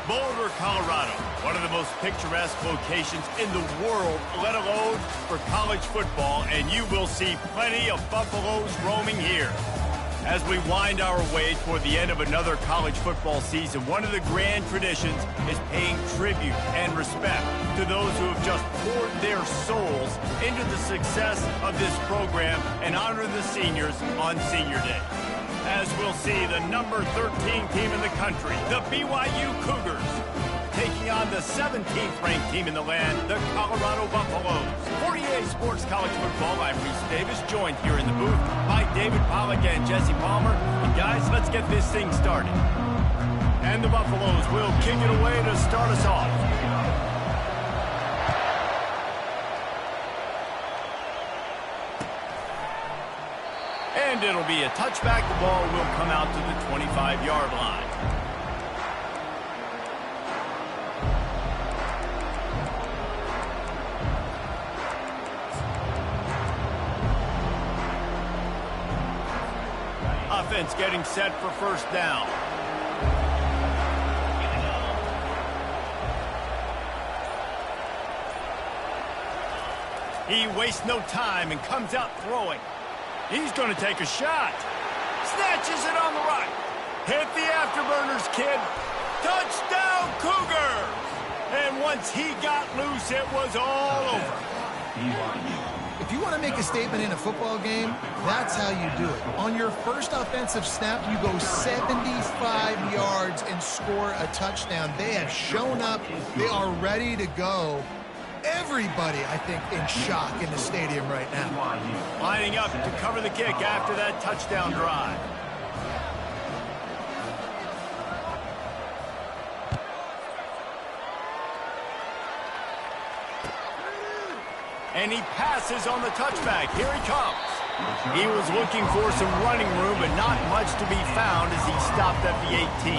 Boulder, Colorado, one of the most picturesque locations in the world, let alone for college football, and you will see plenty of Buffaloes roaming here. As we wind our way toward the end of another college football season, one of the grand traditions is paying tribute and respect to those who have just poured their souls into the success of this program and honor the seniors on Senior Day. As we'll see the number 13 team in the country, the BYU Cougars, taking on the 17th ranked team in the land, the Colorado Buffaloes. For EA Sports College Football, I'm Reese Davis, joined here in the booth by David Pollack and Jesse Palmer. And guys, let's get this thing started. And the Buffaloes will kick it away to start us off. And it'll be a touchback. The ball will come out to the 25-yard line. Offense getting set for first down. He wastes no time and comes out throwing. He's going to take a shot. Snatches it on the right. Hit the afterburners, kid. Touchdown, Cougars! And once he got loose, it was all over. If you want to make a statement in a football game, that's how you do it. On your first offensive snap, you go 75 yards and score a touchdown. They have shown up. They are ready to go. Everybody, I think, in shock in the stadium right now. Lining up to cover the kick after that touchdown drive. And he passes on the touchback. Here he comes. He was looking for some running room, but not much to be found as he stopped at the 18.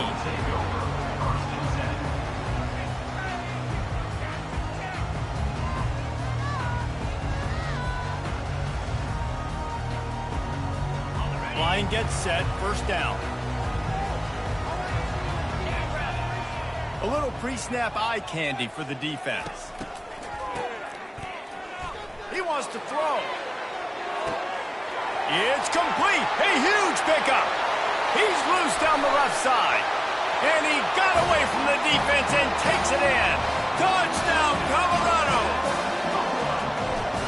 Line gets set, first down. A little pre-snap eye candy for the defense. He wants to throw. It's complete. A huge pickup. He's loose down the left side. And he got away from the defense and takes it in. Touchdown, Colorado.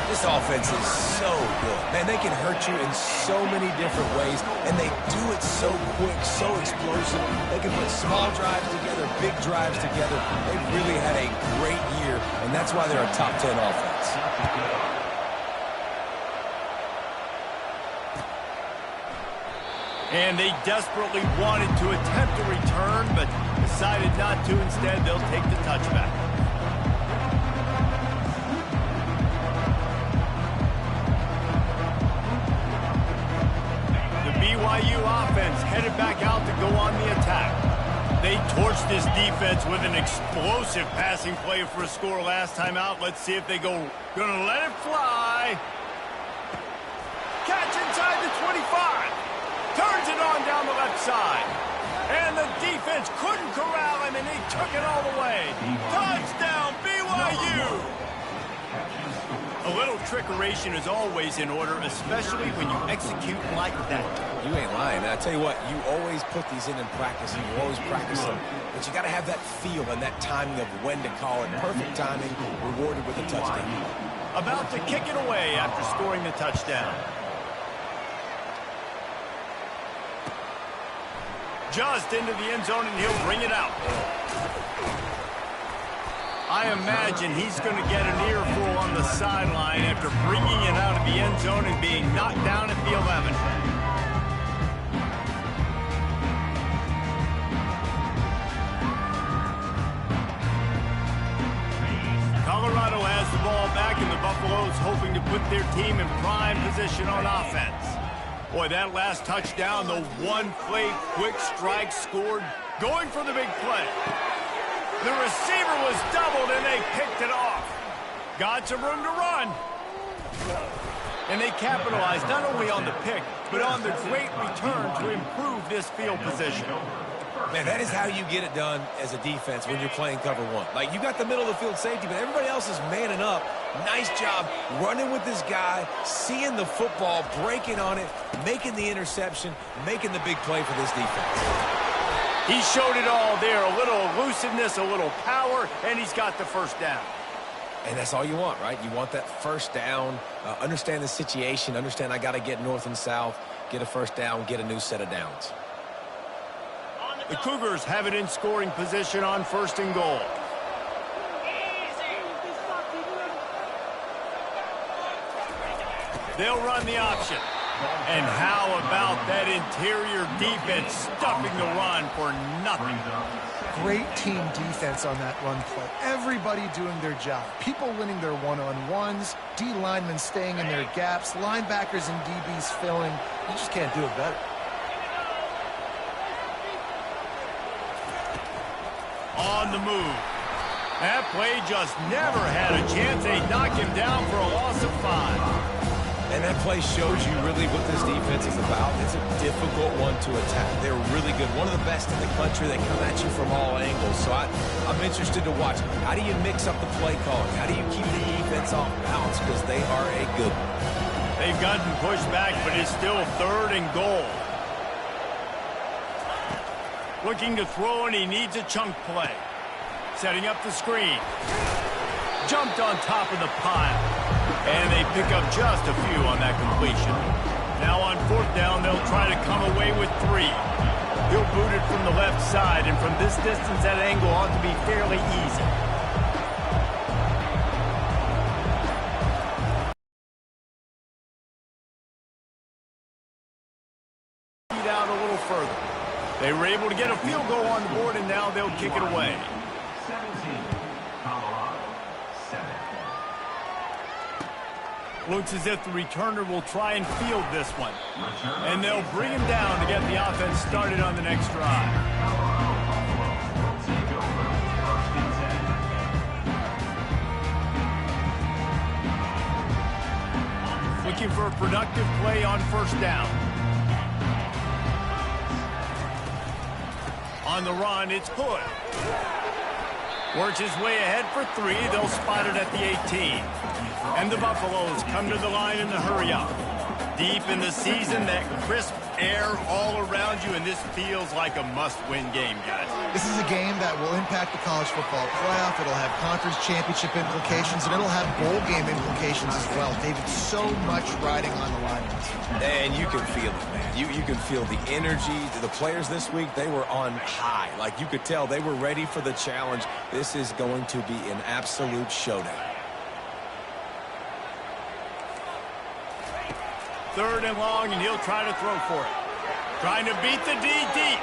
This offense is so good. Man, they can hurt you in so many different ways, and they do it so quick, so explosive. They can put small drives together, big drives together. They've really had a great year, and that's why they're a top 10 offense. And they desperately wanted to attempt a return, but decided not to. Instead, they'll take the touchback. BYU offense headed back out to go on the attack. They torched this defense with an explosive passing play for a score last time out. Let's see if they gonna let it fly. Catch inside the 25. Turns it on down the left side. And the defense couldn't corral him, and he took it all the way. Touchdown, BYU! A little trickeration is always in order, especially when you execute like that. You ain't lying. And I tell you what, you always put these in practice, and you always practice them. But you got to have that feel and that timing of when to call it. Perfect timing, rewarded with a touchdown. About to kick it away after scoring the touchdown. Just into the end zone, and he'll bring it out. I imagine he's going to get an earful on the sideline after bringing it out of the end zone and being knocked down at the 11. Colorado has the ball back, and the Buffaloes hoping to put their team in prime position on offense. Boy, that last touchdown, the one-play quick strike scored, going for the big play. The receiver was doubled, and they picked it off. Got some room to run. And they capitalized not only on the pick, but on the great return to improve this field position. Man, that is how you get it done as a defense when you're playing cover one. Like, you got the middle of the field safety, but everybody else is manning up. Nice job running with this guy, seeing the football, breaking on it, making the interception, making the big play for this defense. He showed it all there, a little elusiveness, a little power, and he's got the first down. And that's all you want, right? You want that first down, understand the situation, understand I got to get north and south, get a first down, get a new set of downs. The Cougars have it in scoring position on 1st and goal. They'll run the option. And how about that interior defense stuffing the run for nothing? Great team defense on that run play. Everybody doing their job. People winning their one-on-ones, D linemen staying in their gaps, linebackers and DBs filling. You just can't do it better. On the move. That play just never had a chance. They knock him down for a loss of 5. And that play shows you really what this defense is about. It's a difficult one to attack. They're really good. One of the best in the country. They come at you from all angles. So I'm interested to watch. How do you mix up the play calling? How do you keep the defense off balance? Because they are a good one. They've gotten pushed back, but it's still 3rd and goal. Looking to throw, and he needs a chunk play. Setting up the screen. Jumped on top of the pile. And they pick up just a few on that completion. Now on 4th down, they'll try to come away with 3. He'll boot it from the left side, and from this distance, that angle ought to be fairly easy. Out a little further. They were able to get a field goal on the board, and now they'll kick it away. Looks as if the returner will try and field this one. And they'll bring him down to get the offense started on the next drive. Looking for a productive play on 1st down. On the run, it's Hood. Works his way ahead for 3. They'll spot it at the 18. And the Buffaloes come to the line in the hurry-up. Deep in the season, that crisp air all around you, and this feels like a must-win game, guys. This is a game that will impact the college football playoff. It'll have conference championship implications, and it'll have bowl game implications as well. David, so much riding on the line. And you can feel it, man. You can feel the energy. The players this week, they were on high. Like, you could tell they were ready for the challenge. This is going to be an absolute showdown. 3rd and long, and he'll try to throw for it. Trying to beat the D deep.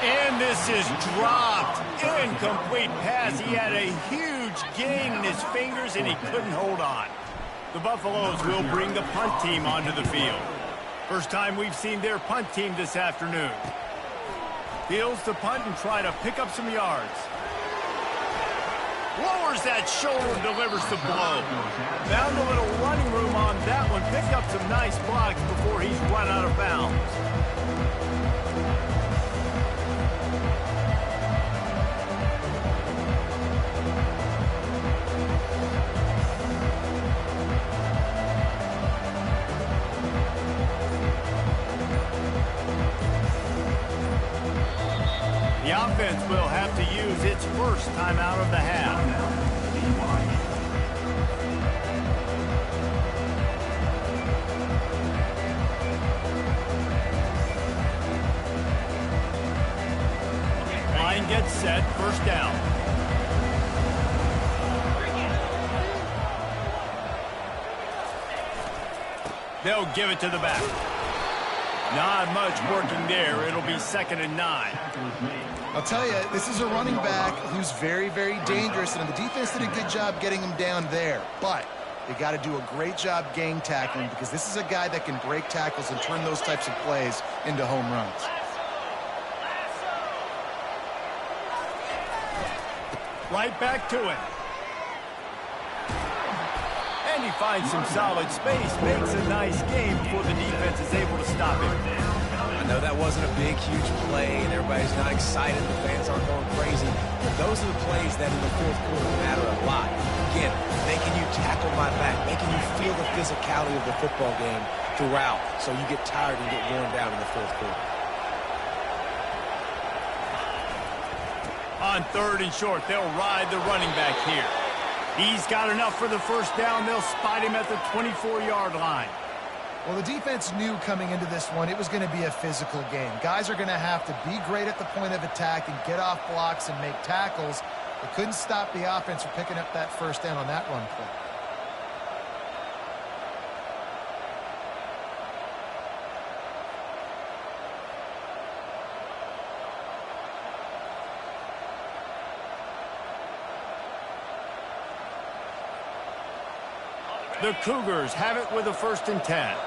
And this is dropped. Incomplete pass. He had a huge gain in his fingers, and he couldn't hold on. The Buffaloes will bring the punt team onto the field. First time we've seen their punt team this afternoon. Fields to punt and try to pick up some yards. Lowers that shoulder, delivers the blow. Found a little running room on that one. Picked up some nice blocks before he's run out of bounds. The offense will have to use its first timeout of the half. Line gets set, 1st down. They'll give it to the back. Not much working there. It'll be 2nd and 9. I'll tell you, this is a running back who's very, very dangerous, and the defense did a good job getting him down there. But they got to do a great job gang tackling, because this is a guy that can break tackles and turn those types of plays into home runs. Right back to it. And he finds some solid space, makes a nice game before the defense is able to stop him. know that wasn't a big, huge play, and everybody's not excited. The fans aren't going crazy. But those are the plays that in the fourth quarter matter a lot. Again, making you tackle my back, making you feel the physicality of the football game throughout, so you get tired and get worn down in the fourth quarter. On 3rd and short, they'll ride the running back here. He's got enough for the first down. They'll spot him at the 24-yard line. Well, the defense knew coming into this one it was going to be a physical game. Guys are going to have to be great at the point of attack and get off blocks and make tackles. They couldn't stop the offense from picking up that first down on that run play. The Cougars have it with a 1st and 10.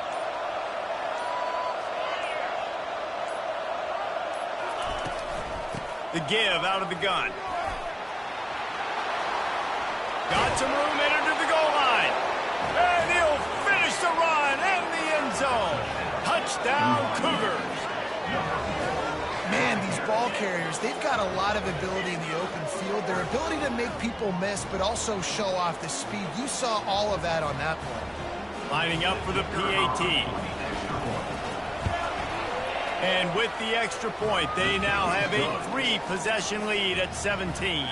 The give out of the gun. Got some room in into the goal line. And he'll finish the run in the end zone. Touchdown, Cougars. Man, these ball carriers, they've got a lot of ability in the open field. Their ability to make people miss, but also show off the speed. You saw all of that on that play. Lining up for the PAT. And with the extra point, they now have a 3-possession lead at 17.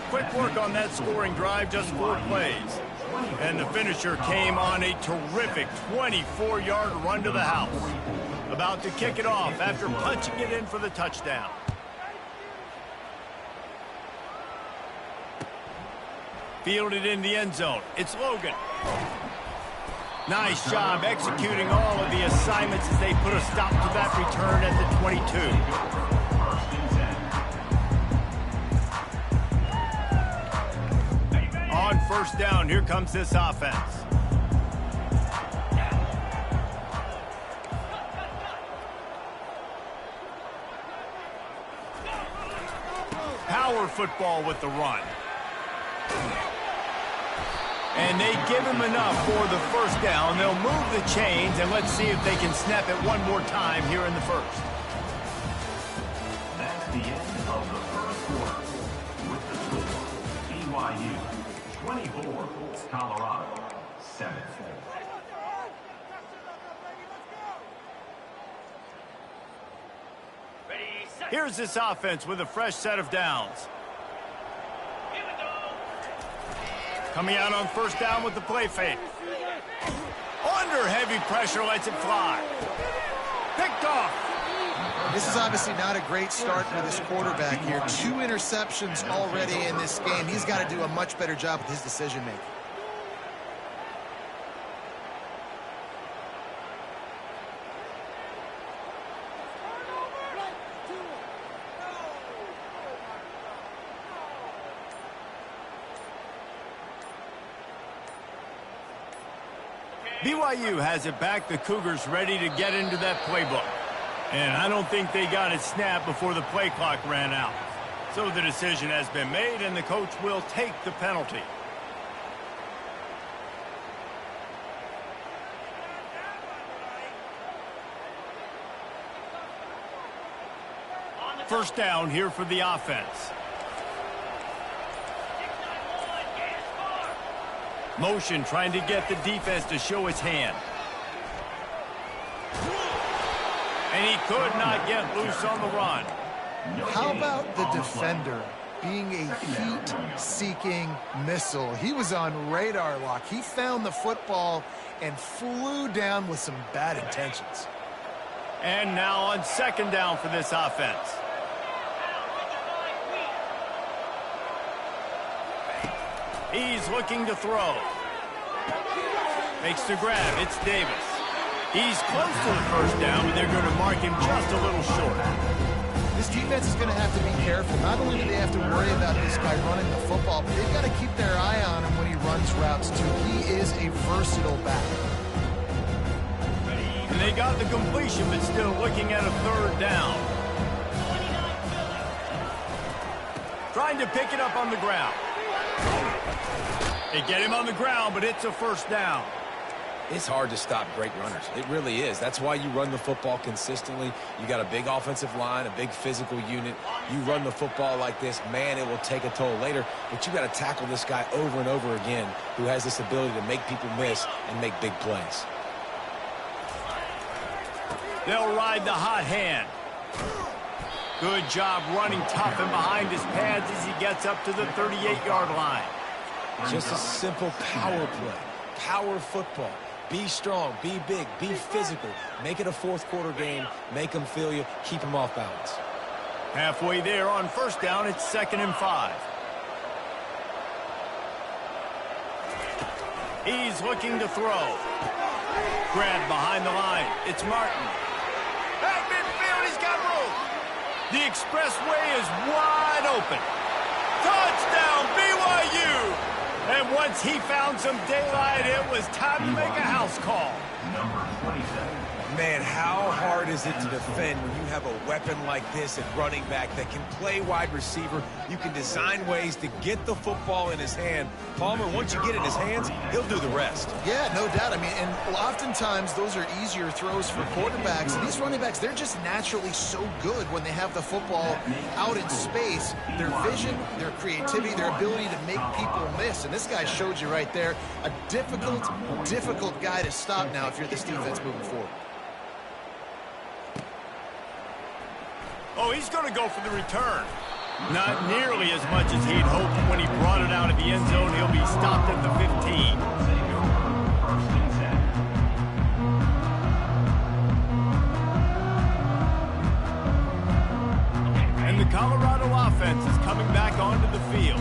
Quick work on that scoring drive, just 4 plays. And the finisher came on a terrific 24-yard run to the house. About to kick it off after punching it in for the touchdown. Fielded in the end zone. It's Logan. Nice job executing all of the assignments as they put a stop to that return at the 22. On 1st down, here comes this offense. Power football with the run. And they give him enough for the first down. They'll move the chains, and let's see if they can snap it one more time here in the first. That's the end of the first quarter. With the score, BYU 24, Colorado 7. Here's this offense with a fresh set of downs. Coming out on 1st down with the play fake. Under heavy pressure, lets it fly. Picked off. This is obviously not a great start for this quarterback here. 2 interceptions already in this game. He's got to do a much better job with his decision-making. BYU has it back. The Cougars ready to get into that playbook. And I don't think they got it snapped before the play clock ran out. So the decision has been made, and the coach will take the penalty. First down here for the offense. Motion trying to get the defense to show its hand. And he could not get loose on the run. How about the defender being a heat-seeking missile? He was on radar lock. He found the football and flew down with some bad intentions. And now on 2nd down for this offense. He's looking to throw. Makes the grab. It's Davis. He's close to the first down, but they're going to mark him just a little short. This defense is going to have to be careful. Not only do they have to worry about this guy running the football, but they've got to keep their eye on him when he runs routes, too. He is a versatile back. And they got the completion, but still looking at a 3rd down. Trying to pick it up on the ground. They get him on the ground, but it's a 1st down. It's hard to stop great runners. It really is. That's why you run the football consistently. You got a big offensive line, a big physical unit. You run the football like this, man, it will take a toll later. But you got to tackle this guy over and over again who has this ability to make people miss and make big plays. They'll ride the hot hand. Good job running tough and behind his pads as he gets up to the 38-yard line. Just a simple power play. Power football. Be strong, be big, be physical. Make it a fourth-quarter game. Make them feel you. Keep them off balance. Halfway there on first down, it's 2nd and 5. He's looking to throw. Grabbed behind the line. It's Martin. At midfield, he's got room. The expressway is wide open. Touchdown, BYU! And once he found some daylight, it was time to make a house call. Number 27. Man, how hard is it to defend when you have a weapon like this at running back that can play wide receiver? You can design ways to get the football in his hand. Palmer, once you get it in his hands, he'll do the rest. Yeah, no doubt. I mean, and oftentimes those are easier throws for quarterbacks. And these running backs, they're just naturally so good when they have the football out in space. Their vision, their creativity, their ability to make people miss. And this guy showed you right there, a difficult guy to stop now if you're this defense moving forward. Oh, he's going to go for the return. Not nearly as much as he'd hoped when he brought it out of the end zone. He'll be stopped at the 15. And the Colorado offense is coming back onto the field.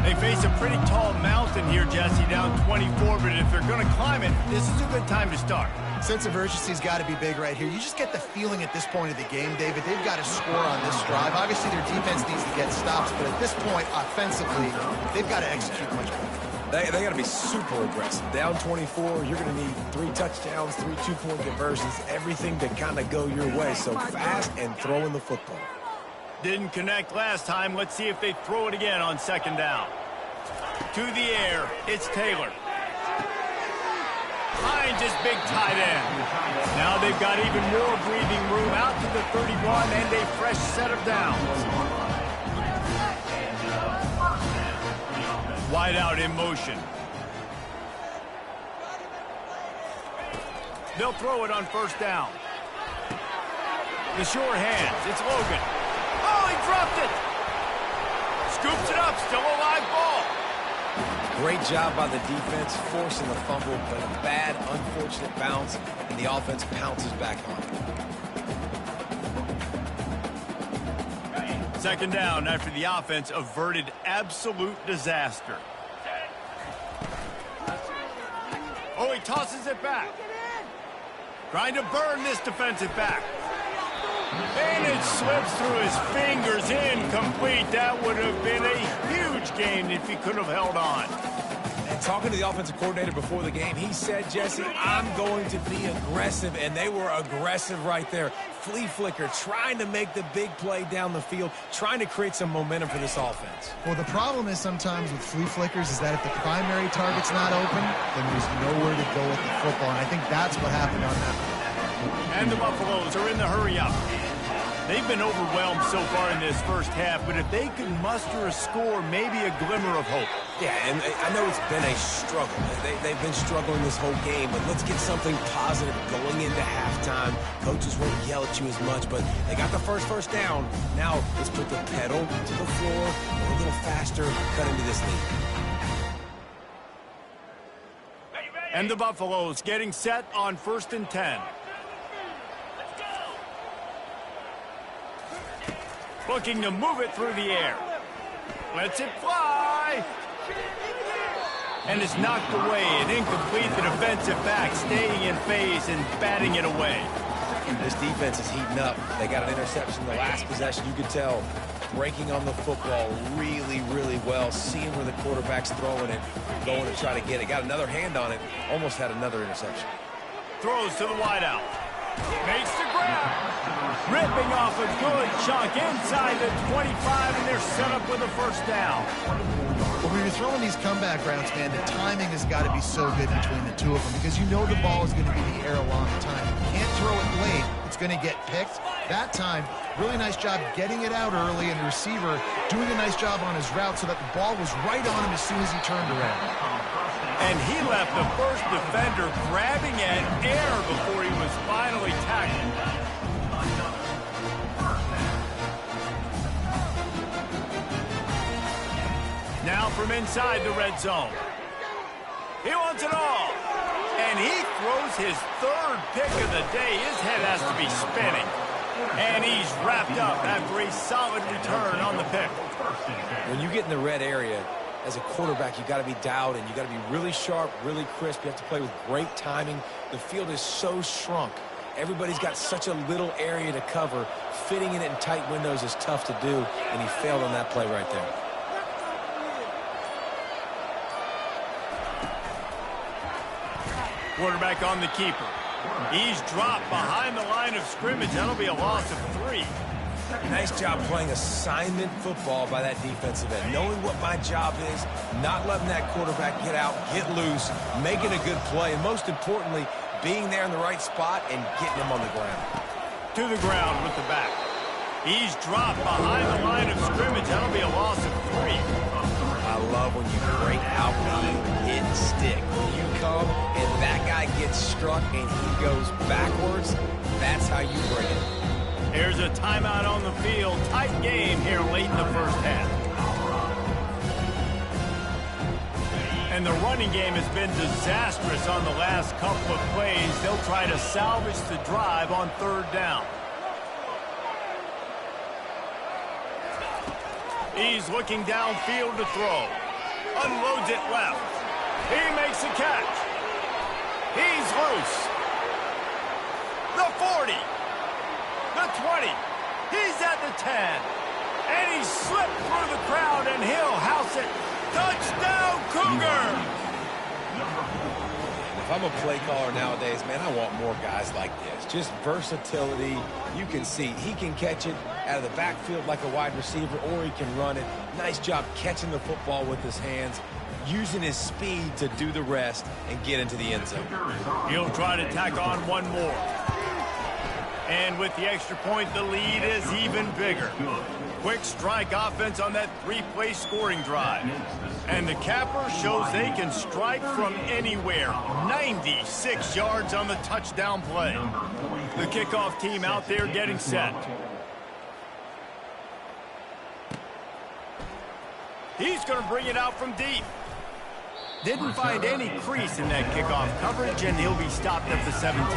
They face a pretty tall mountain here, Jesse, down 24, but if they're going to climb it, this is a good time to start. Sense of urgency's got to be big right here. You just get the feeling at this point of the game, David, they've got to score on this drive. Obviously, their defense needs to get stops, but at this point, offensively, they've got to execute much better. They got to be super aggressive. Down 24, you're going to need 3 touchdowns, 3 two-point conversions, everything to kind of go your way. So fast and throwing the football. Didn't connect last time. Let's see if they throw it again on 2nd down. To the air, it's Taylor. Finds his big tight end. Now they've got even more breathing room out to the 31 and a fresh set of downs. Wide out in motion. They'll throw it on 1st down. The sure hands. It's Logan. Oh, he dropped it. Scoops it up. Still a live ball. Great job by the defense, forcing the fumble, but a bad, unfortunate bounce, and the offense pounces back on it. 2nd down after the offense averted absolute disaster. Oh, he tosses it back. Trying to burn this defensive back. And it slips through his fingers, incomplete. That would have been a huge gain if he could have held on. And talking to the offensive coordinator before the game, he said, Jesse, I'm going to be aggressive, and they were aggressive right there. Flea flicker, trying to make the big play down the field, trying to create some momentum for this offense. Well, the problem is sometimes with flea flickers is that if the primary target's not open, then there's nowhere to go with the football, and I think that's what happened on that one. And the Buffaloes are in the hurry-up. They've been overwhelmed so far in this first half, but if they could muster a score, maybe a glimmer of hope. Yeah, and I know it's been a struggle. They've been struggling this whole game, but let's get something positive going into halftime. Coaches won't yell at you as much, but they got the first down. Now let's put the pedal to the floor, go a little faster, cut into this lead. And the Buffaloes getting set on 1st and 10. Looking to move it through the air. Lets it fly. And it's knocked away and incomplete. The defensive back staying in phase and batting it away. This defense is heating up. They got an interception the last possession. You could tell breaking on the football really, really well. Seeing where the quarterback's throwing it, going to try to get it. Got another hand on it. Almost had another interception. Throws to the wideout. Makes the grab. Ripping off a good chunk inside the 25, and they're set up with a 1st down. But when you're throwing these comeback routes, man, the timing has got to be so good between the two of them because you know the ball is going to be in the air a long time. You can't throw it late. It's going to get picked. That time, really nice job getting it out early, and the receiver doing a nice job on his route so that the ball was right on him as soon as he turned around. And he left the first defender grabbing at air before he was finally tackled. Now from inside the red zone. He wants it all. And he throws his third pick of the day. His head has to be spinning. And he's wrapped up after a solid return on the pick. When you get in the red area, as a quarterback, you got to be dialed in. You got to be really sharp, really crisp. You have to play with great timing. The field is so shrunk. Everybody's got such a little area to cover. Fitting it in tight windows is tough to do, and he failed on that play right there. Quarterback on the keeper. He's dropped behind the line of scrimmage. That'll be a loss of 3. Nice job playing assignment football by that defensive end. Knowing what my job is, not letting that quarterback get out, get loose, making a good play, and most importantly, being there in the right spot and getting him on the ground. To the ground with the back. He's dropped behind the line of scrimmage. That'll be a loss of 3. I love when you break out being hit stick. When you come and that guy gets struck and he goes backwards, that's how you bring it. Here's a timeout on the field. Tight game here late in the first half. And the running game has been disastrous on the last couple of plays. They'll try to salvage the drive on 3rd down. He's looking downfield to throw. Unloads it left. He makes a catch. He's loose. The 40. The 20. He's at the 10. And he slipped through the crowd, and he'll house it. Touchdown, Cougar! If I'm a play caller nowadays, man, I want more guys like this. Just versatility. You can see he can catch it out of the backfield like a wide receiver, or he can run it. Nice job catching the football with his hands, using his speed to do the rest and get into the end zone. He'll try to tack on one more. And with the extra point, the lead is even bigger. Quick strike offense on that 3-play scoring drive. And the capper shows they can strike from anywhere. 96 yards on the touchdown play. The kickoff team out there getting set. He's going to bring it out from deep. Didn't find any crease in that kickoff coverage, and he'll be stopped at the 17.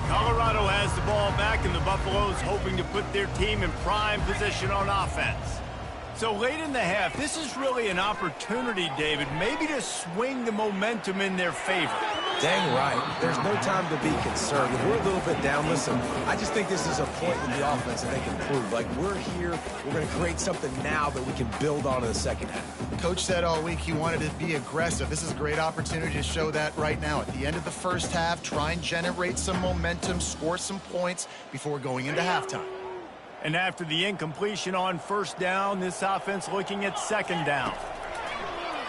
Colorado has the ball back, and the Buffaloes hoping to put their team in prime position on offense. So late in the half, this is really an opportunity, David, maybe to swing the momentum in their favor. Dang right. There's no time to be concerned. If we're a little bit down, listen, I just think this is a point in the offense that they can prove. Like, we're here, we're going to create something now that we can build on in the second half. Coach said all week he wanted to be aggressive. This is a great opportunity to show that right now. At the end of the first half, try and generate some momentum, score some points before going into halftime. And after the incompletion on 1st down, this offense looking at 2nd down.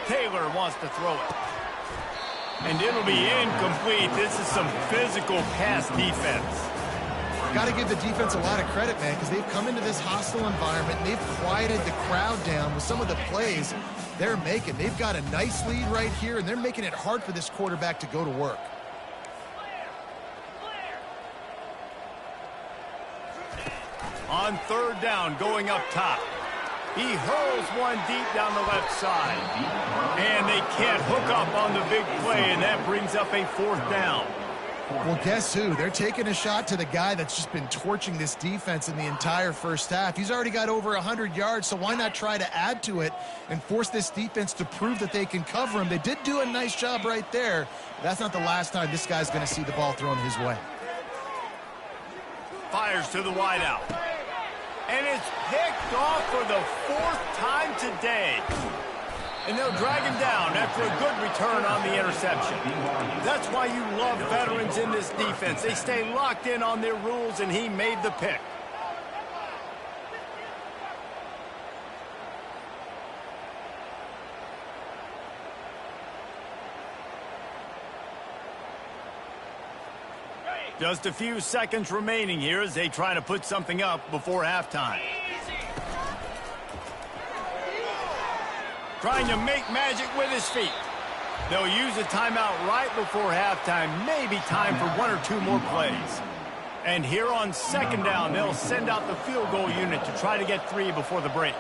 Taylor wants to throw it. And it'll be incomplete. This is some physical pass defense. Got to give the defense a lot of credit, man, because they've come into this hostile environment. And they've quieted the crowd down with some of the plays they're making. They've got a nice lead right here, and they're making it hard for this quarterback to go to work. On 3rd down, going up top. He hurls one deep down the left side. And they can't hook up on the big play, and that brings up a 4th down. Well, guess who? They're taking a shot to the guy that's just been torching this defense in the entire first half. He's already got over 100 yards, so why not try to add to it and force this defense to prove that they can cover him? They did do a nice job right there. That's not the last time this guy's going to see the ball thrown his way. Fires to the wideout. And it's picked off for the 4th time today. And they'll drag him down after a good return on the interception. That's why you love veterans in this defense. They stay locked in on their rules, and he made the pick. Just a few seconds remaining here as they try to put something up before halftime. Trying to make magic with his feet. They'll use a timeout right before halftime. Maybe time for 1 or 2 more plays. And here on 2nd down, they'll send out the field goal unit to try to get 3 before the break.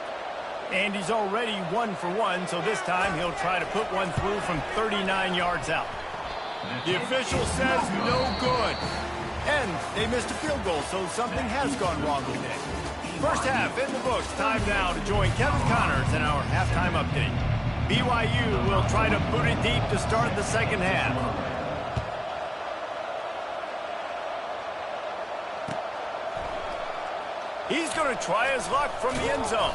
And he's already 1 for 1, so this time he'll try to put one through from 39 yards out. The official says no good. And they missed a field goal, so something has gone wrong today. First half in the books. Time now to join Kevin Connors in our halftime update. BYU will try to boot it deep to start the 2nd half. He's going to try his luck from the end zone.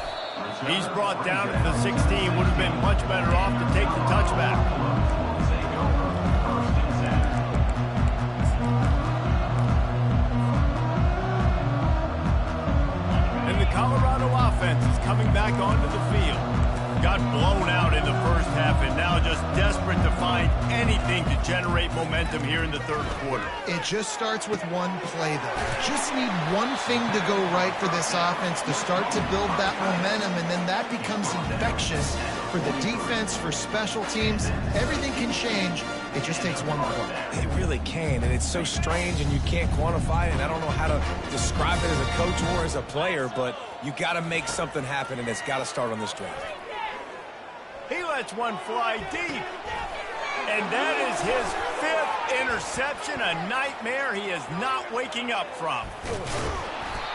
He's brought down at the 16. Would have been much better off to take the touchback. Colorado offense is coming back onto the field. Got blown out in the first half and now just desperate to find anything to generate momentum here in the 3rd quarter. It just starts with one play, though. Just need one thing to go right for this offense to start to build that momentum, and then that becomes infectious for the defense, for special teams. Everything can change. It just takes one play. It really can, and it's so strange, and you can't quantify it, and I don't know how to describe it as a coach or as a player, but you got to make something happen, and it's got to start on this drive. He lets one fly deep. And that is his 5th interception, a nightmare he is not waking up from.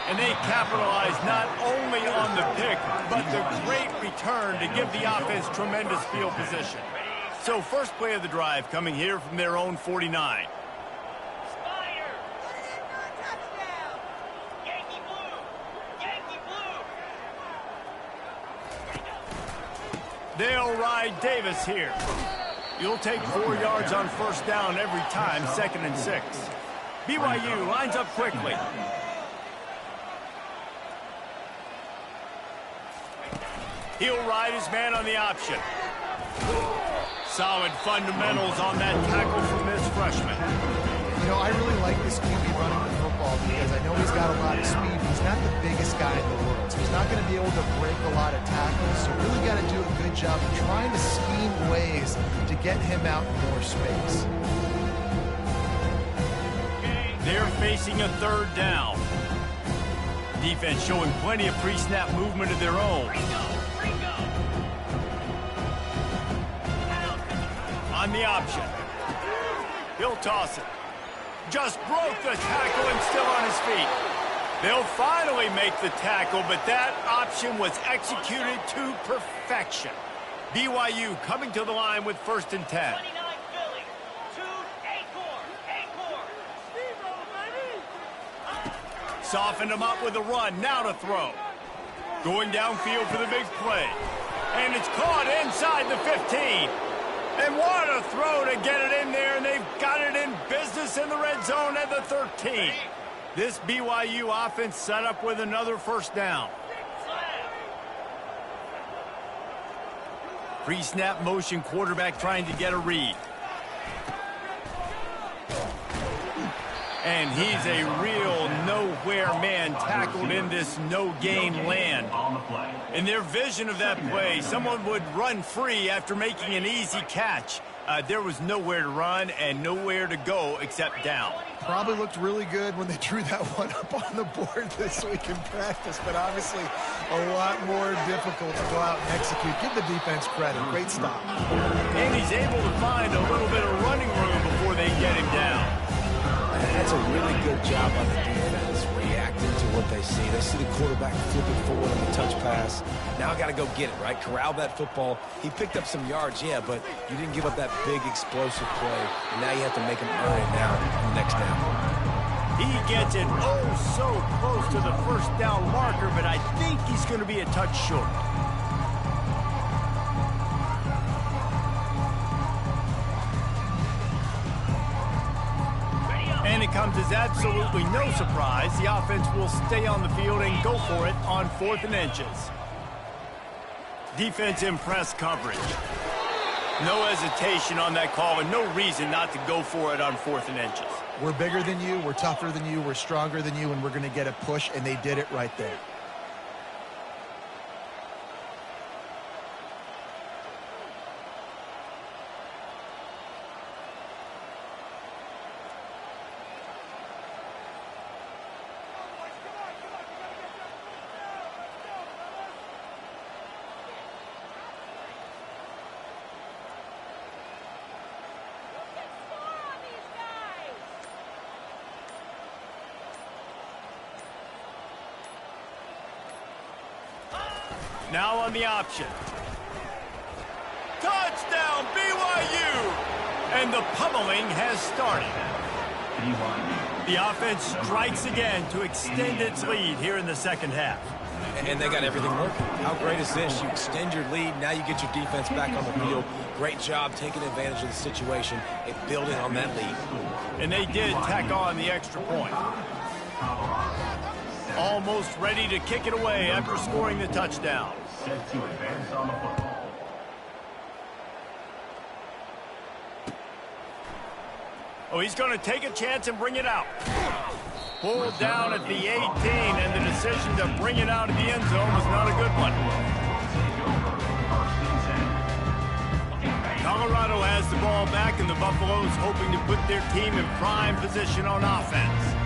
And they capitalize not only on the pick, but the great return to give the offense tremendous field position. So first play of the drive coming here from their own 49. They'll ride Davis here. You'll take 4 yards on 1st down every time, 2nd and 6. BYU lines up quickly. He'll ride his man on the option. Solid fundamentals on that tackle from this freshman. You know, I really like this QB running the football because I know he's got a lot of speed. He's not the biggest guy in the world, so he's not going to be able to break a lot of tackles. So really got to do a good job of trying to scheme ways to get him out in more space. They're facing a 3rd down. Defense showing plenty of pre-snap movement of their own. On the option. He'll toss it. Just broke the tackle and still on his feet. They'll finally make the tackle, but that option was executed to perfection. BYU coming to the line with 1st and 10. Softened him up with a run. Now to throw. Going downfield for the big play. And it's caught inside the 15. And what a throw to get it in there, and they've got it in business in the red zone at the 13. This BYU offense set up with another 1st down. Pre-snap motion, quarterback trying to get a read. And he's a real nowhere man tackled in this no-gain land. In their vision of that play, someone would run free after making an easy catch. There was nowhere to run and nowhere to go except down. Probably looked really good when they drew that one up on the board this week in practice, but obviously a lot more difficult to go out and execute. Give the defense credit. Great stop. And he's able to find a little bit of running room before they get him down. That's a really good job on the defense, reacting to what they see. They see the quarterback flipping forward on the touch pass. Now I got to go get it, right? Corral that football. He picked up some yards, yeah, but you didn't give up that big explosive play. And now you have to make him earn it now on the next down. He gets it oh so close to the first down marker, but I think he's going to be a touch short. And it comes as absolutely no surprise. The offense will stay on the field and go for it on 4th and inches. Defense in press coverage. No hesitation on that call and no reason not to go for it on 4th and inches. We're bigger than you, we're tougher than you, we're stronger than you, and we're going to get a push, and they did it right there. Now on the option. Touchdown, BYU! And the pummeling has started. The offense strikes again to extend its lead here in the second half. And they got everything working. How great is this? You extend your lead, now you get your defense back on the field. Great job taking advantage of the situation and building on that lead. And they did tack on the extra point. Almost ready to kick it away after scoring the touchdown. Set to advance on the football. Oh, he's going to take a chance and bring it out. Pulled down at the 18, and the decision to bring it out of the end zone was not a good one. Colorado has the ball back, and the Buffaloes hoping to put their team in prime position on offense.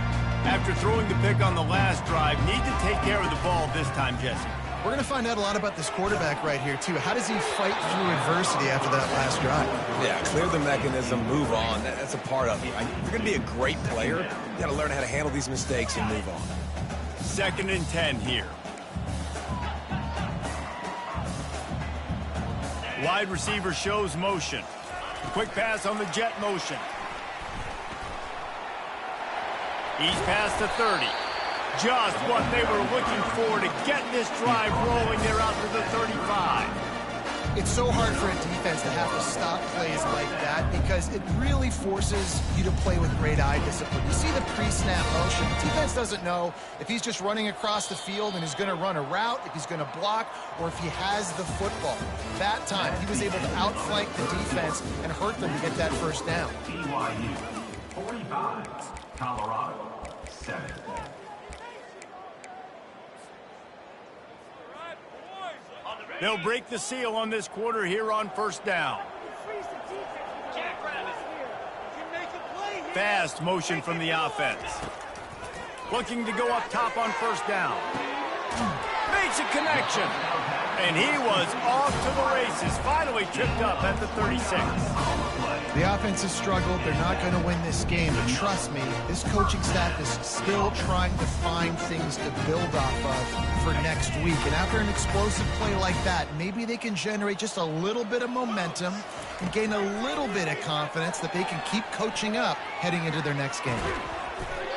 After throwing the pick on the last drive, need to take care of the ball this time, Jesse. We're going to find out a lot about this quarterback right here, too. How does he fight through adversity after that last drive? Yeah, clear the mechanism, move on. That's a part of it. Right? If you're going to be a great player, you got to learn how to handle these mistakes and move on. 2nd and 10 here. Wide receiver shows motion. Quick pass on the jet motion. He's past the 30. Just what they were looking for to get this drive rolling. They're out to the 35. It's so hard for a defense to have to stop plays like that because it really forces you to play with great eye discipline. You see the pre-snap motion. The defense doesn't know if he's just running across the field and is going to run a route, if he's going to block, or if he has the football. That time, he was able to outflank the defense and hurt them to get that first down. BYU 45, Colorado 7. They'll break the seal on this quarter here on 1st down. Fast motion from the offense. Looking to go up top on 1st down. Makes a connection. And he was off to the races. Finally tripped up at the 36. The offense has struggled. They're not going to win this game. But trust me, this coaching staff is still trying to find things to build off of for next week. And after an explosive play like that, maybe they can generate just a little bit of momentum and gain a little bit of confidence that they can keep coaching up heading into their next game.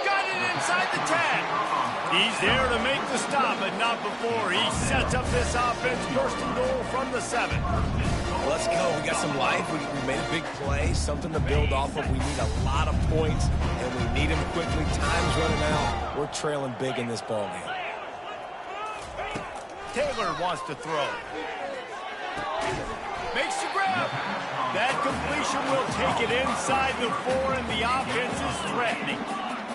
Got it inside the 10. He's there to make the stop, but not before he sets up this offense. First and goal from the 7. Let's go. We got some life. We made a big play, something to build off of. We need a lot of points, and we need them quickly. Time's running out. We're trailing big in this ball game. Taylor wants to throw. Makes the grab. That completion will take it inside the 4, and the offense is threatening.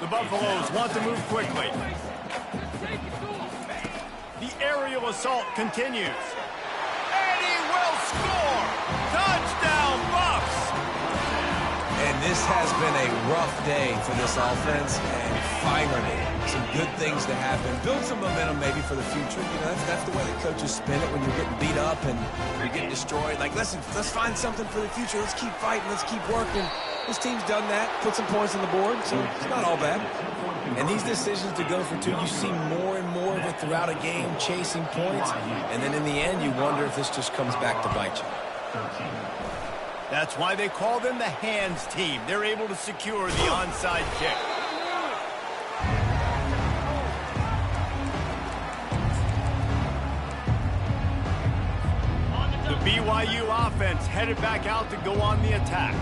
The Buffaloes want to move quickly. The aerial assault continues. And he will score! Touchdown, Buffs! And this has been a rough day for this offense, and finally, some good things to happen. Build some momentum maybe for the future. You know, that's the way the coaches spin it when you're getting beat up and you're getting destroyed. Like, listen, let's find something for the future. Let's keep fighting. Let's keep working. This team's done that, put some points on the board, so it's not all bad. And these decisions to go for 2, you see more and more of it throughout a game, chasing points. And then in the end, you wonder if this just comes back to bite you. That's why they call them the hands team. They're able to secure the onside kick. BYU offense headed back out to go on the attack.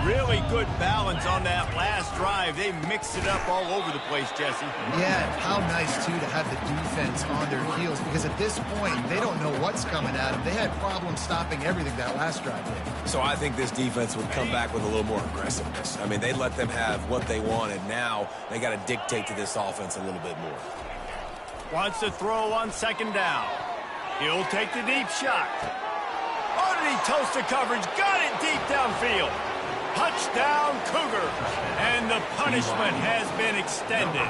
Really good balance on that last drive. They mixed it up all over the place, Jesse. Yeah, how nice, too, to have the defense on their heels, because at this point, they don't know what's coming at them. They had problems stopping everything that last drive did. So I think this defense would come back with a little more aggressiveness. I mean, they let them have what they wanted. Now they got to dictate to this offense a little bit more. Wants to throw on second down. He'll take the deep shot. Oh, did he toast the coverage? Got it deep downfield. Touchdown, Cougar. And the punishment has been extended.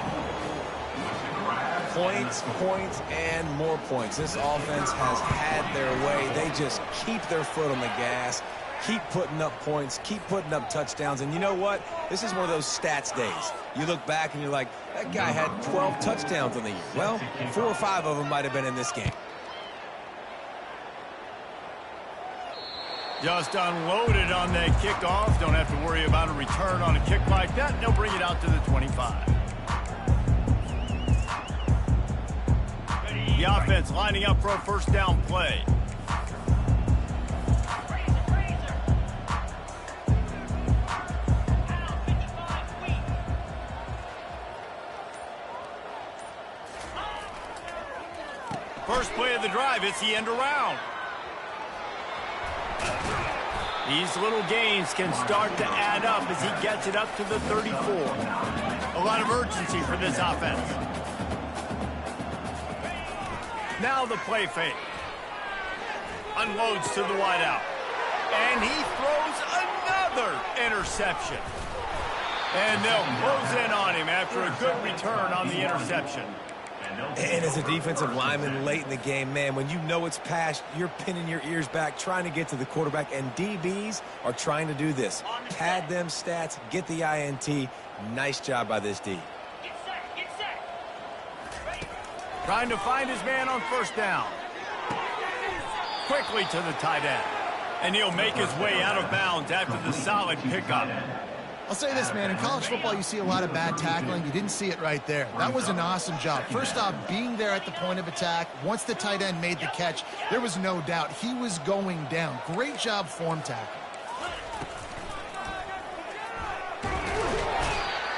Points, points, and more points. This offense has had their way. They just keep their foot on the gas, keep putting up points, keep putting up touchdowns. And you know what? This is one of those stats days. You look back and you're like, that guy had 12 touchdowns on the year. Well, 4 or 5 of them might have been in this game. Just unloaded on that kickoff. Don't have to worry about a return on a kick like that. They'll bring it out to the 25. The offense lining up for a first down play. First play of the drive, it's the end around. These little gains can start to add up as he gets it up to the 34. A lot of urgency for this offense. Now the play fake. Unloads to the wideout. And he throws another interception. And they'll close in on him after a good return on the interception. And as a defensive lineman late in the game, man, when you know it's past, you're pinning your ears back, trying to get to the quarterback, and DBs are trying to do this. Pad them stats, get the INT. Nice job by this D. Trying to find his man on first down. Quickly to the tight end. And he'll make his way out of bounds after the solid pickup. I'll say this, man, in college football, you see a lot of bad tackling. You didn't see it right there. That was an awesome job. First off, being there at the point of attack. Once the tight end made the catch, there was no doubt he was going down. Great job form tackle.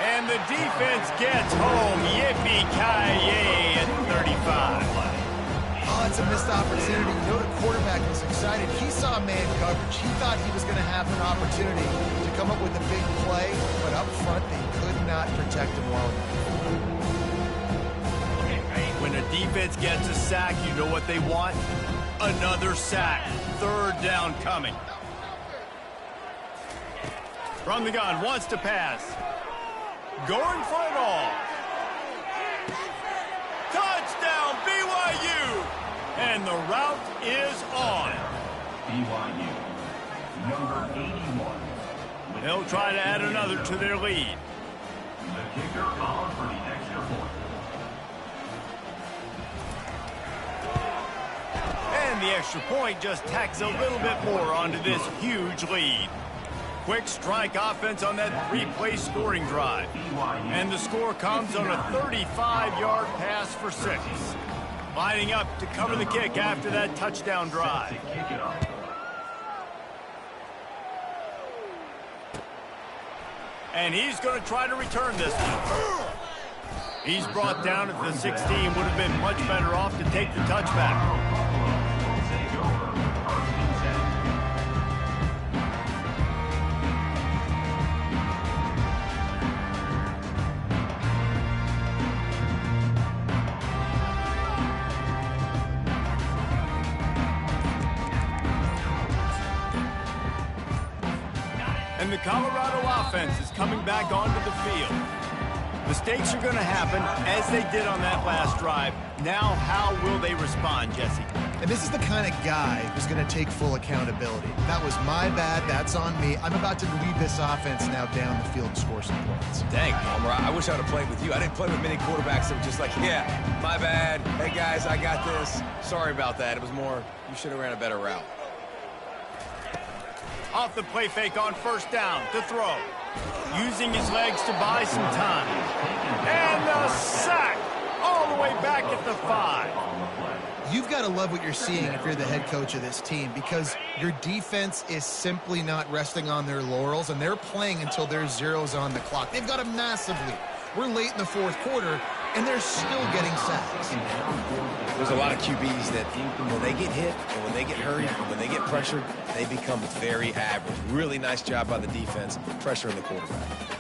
And the defense gets home. Yippee-ki-yay at 35. Oh, it's a missed opportunity. You know, the quarterback was excited. He saw man coverage. He thought he was going to have an opportunity to come up with a big play, but up front, they could not protect him well enough. When a defense gets a sack, you know what they want? Another sack. Third down coming. From the gun, wants to pass. Going for it all. Touchdown, BYU! And the route is on. BYU, number 81. They'll try to add another to their lead. The kicker on for the extra point. And the extra point just tacks a little bit more onto this huge lead. Quick strike offense on that 3-play scoring drive. And the score comes on a 35-yard pass for 6. Lining up to cover the kick after that touchdown drive. And he's going to try to return this one. He's brought down at the 16. Would have been much better off to take the touchback. And the Colorado offense is coming back onto the field. Mistakes are going to happen, as they did on that last drive. Now, how will they respond, Jesse? And this is the kind of guy who's going to take full accountability. That was my bad. That's on me. I'm about to lead this offense now down the field and score some points. Dang, Palmer, I wish I would have played with you. I didn't play with many quarterbacks that were just like, yeah, my bad. Hey, guys, I got this. Sorry about that. It was more, you should have ran a better route. Off the play fake on first down to throw. Using his legs to buy some time. And the sack all the way back at the 5. You've got to love what you're seeing if you're the head coach of this team, because your defense is simply not resting on their laurels, and they're playing until there's zeros on the clock. They've got a massive lead. We're late in the fourth quarter, and they're still getting sacks. There's a lot of QBs that when they get hit and when they get hurried and when they get pressured, they become very average. Really nice job by the defense pressuring the quarterback.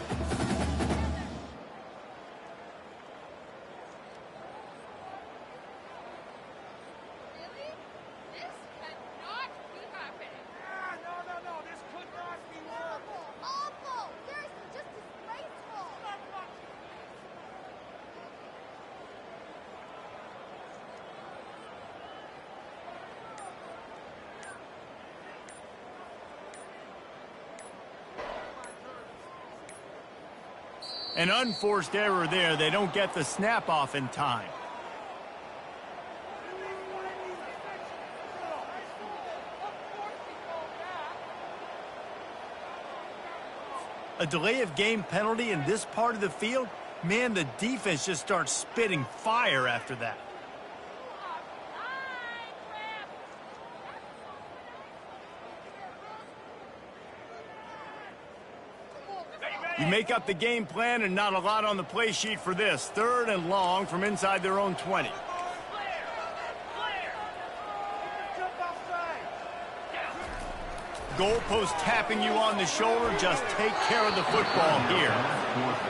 An unforced error there. They don't get the snap off in time. A delay of game penalty in this part of the field? Man, the defense just starts spitting fire after that. You make up the game plan and not a lot on the play sheet for this. 3rd and long from inside their own 20. Goalpost tapping you on the shoulder. Just take care of the football here.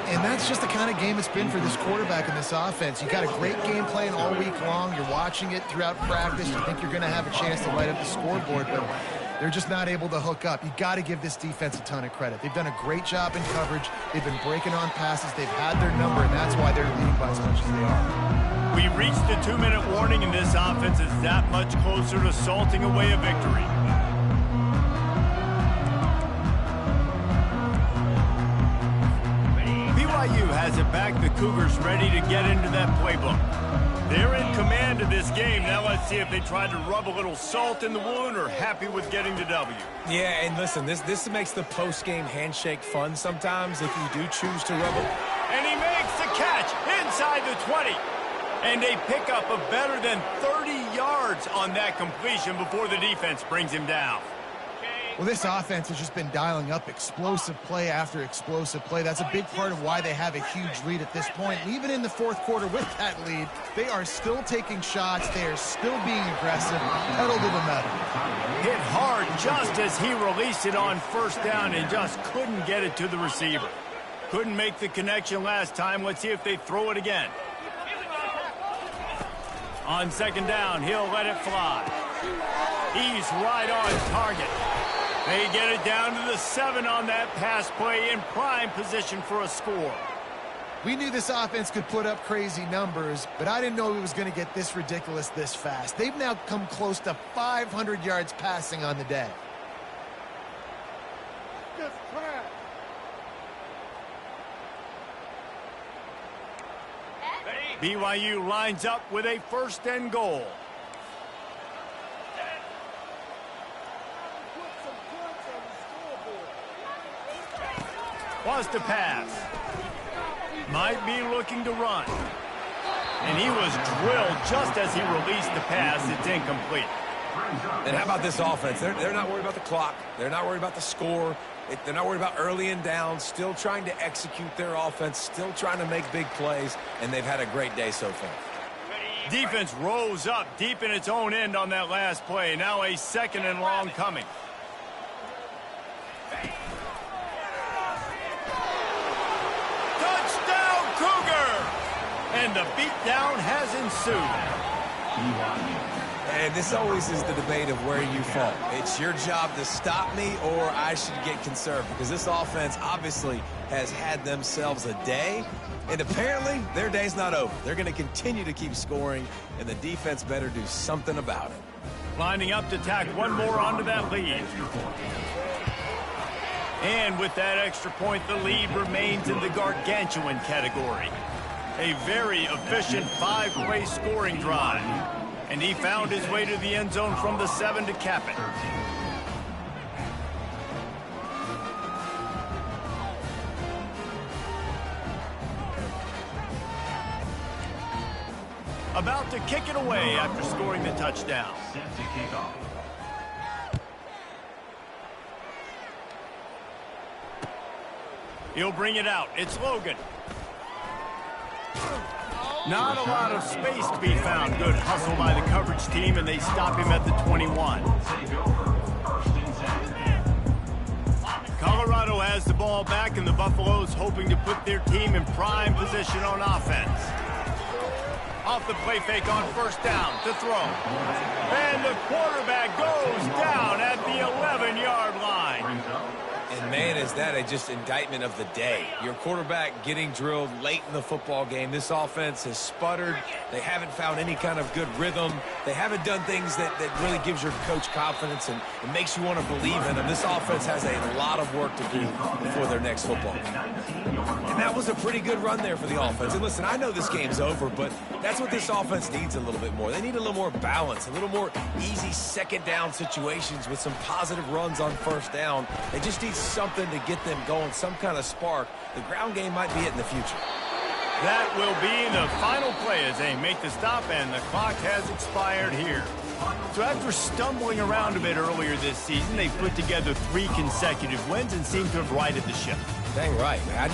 And that's just the kind of game it's been for this quarterback in this offense. You got a great game plan all week long. You're watching it throughout practice. You think you're going to have a chance to light up the scoreboard, but they're just not able to hook up. You got to give this defense a ton of credit. They've done a great job in coverage. They've been breaking on passes. They've had their number, and that's why they're leading by as much as they are. We reached the 2-minute warning, and this offense is that much closer to salting away a victory. BYU has it back. The Cougars ready to get into that playbook. They're in command of this game. Now let's see if they try to rub a little salt in the wound or happy with getting the W. Yeah, and listen, this makes the post-game handshake fun sometimes if you do choose to rub it. And he makes the catch inside the 20. And they pick up a better than 30 yards on that completion before the defense brings him down. Well, this offense has just been dialing up explosive play after explosive play. That's a big part of why they have a huge lead at this point. And even in the fourth quarter with that lead, they are still taking shots. They are still being aggressive, pedal to the metal. Hit hard just as he released it on 1st down and just couldn't get it to the receiver. Couldn't make the connection last time. Let's see if they throw it again. On 2nd down, he'll let it fly. He's right on target. They get it down to the 7 on that pass play in prime position for a score. We knew this offense could put up crazy numbers, but I didn't know it was going to get this ridiculous this fast. They've now come close to 500 yards passing on the day. BYU lines up with a 1st and goal. Wants to pass. Might be looking to run. And he was drilled just as he released the pass. It's incomplete. And how about this offense? They're not worried about the clock. They're not worried about the score. They're not worried about early and down. Still trying to execute their offense. Still trying to make big plays. And they've had a great day so far. Defense rose up deep in its own end on that last play. Now a 2nd and long coming. And the beatdown has ensued. And this always is the debate of where you fall. It's your job to stop me or I should get conserved, because this offense obviously has had themselves a day, and apparently their day's not over. They're going to continue to keep scoring, and the defense better do something about it. Lining up to tack one more onto that lead. And with that extra point, the lead remains in the gargantuan category. A very efficient 5-play scoring drive. And he found his way to the end zone from the 7 to cap it. about to kick it away after scoring the touchdown. Set to kick off. He'll bring it out. It's Logan. Not a lot of space to be found. Good hustle by the coverage team, and they stop him at the 21. Take over. First and 10. Colorado has the ball back, and the Buffaloes hoping to put their team in prime position on offense. Off the play fake on first down to throw. And the quarterback goes down at the 11-yard line. And man, is that just indictment of the day. Your quarterback getting drilled late in the football game. This offense has sputtered. They haven't found any kind of good rhythm. They haven't done things that really gives your coach confidence and it makes you want to believe in them. This offense has a lot of work to do before their next football game. And that was a pretty good run there for the offense. And listen, I know this game's over, but that's what this offense needs a little bit more. They need a little more balance, a little more easy second down situations with some positive runs on first down. They just need something to get them going, some kind of spark. The ground game might be it in the future. That will be the final play as they make the stop, and the clock has expired here. So after stumbling around a bit earlier this season, they put together 3 consecutive wins and seem to have righted the ship. Dang right. How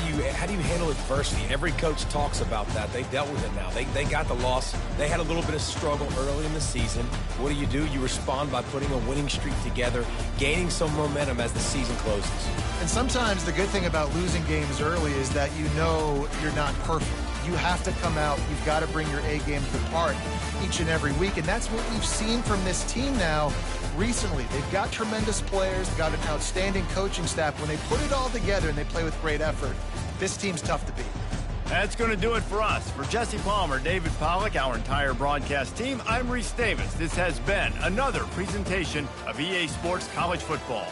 do you handle adversity? Every coach talks about that. They dealt with it now. They got the loss. They had a little bit of struggle early in the season. What do? You respond by putting a winning streak together, gaining some momentum as the season closes. And sometimes the good thing about losing games early is that you know you're not perfect. You have to come out. You've got to bring your A game to the park each and every week. And that's what we've seen from this team now recently. They've got tremendous players, got an outstanding coaching staff. When they put it all together and they play with great effort, this team's tough to beat. That's going to do it for us. For Jesse Palmer, David Pollack, our entire broadcast team, I'm Reese Davis. This has been another presentation of EA Sports College Football.